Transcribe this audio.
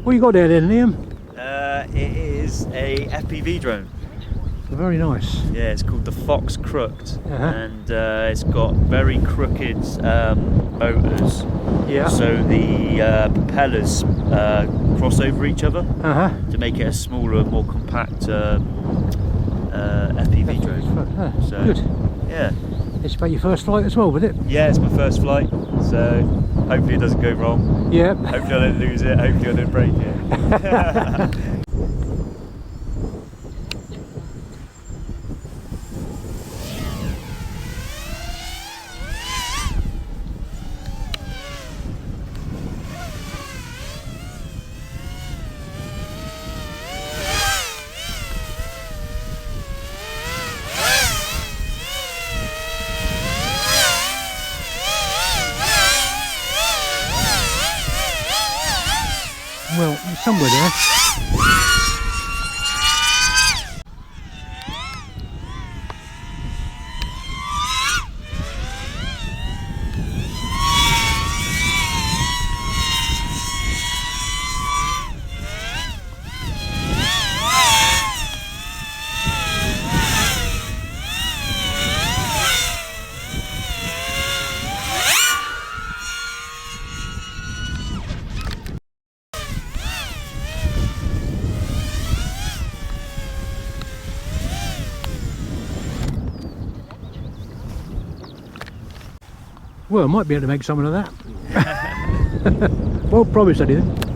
What you got there then, Liam? It is a FPV drone. Very nice. Yeah, it's called the BOX CROOK, Uh-huh. and it's got very crooked motors. Yeah. So the propellers cross over each other Uh-huh. to make it a smaller, more compact FPV drone. So, Good. yeah. It's about your first flight as well, was it? Yeah, it's my first flight, so hopefully it doesn't go wrong. Yeah. Hopefully I don't lose it, hopefully I don't break it. Well, somewhere there. Well, I might be able to make something of that. Won't promise anything.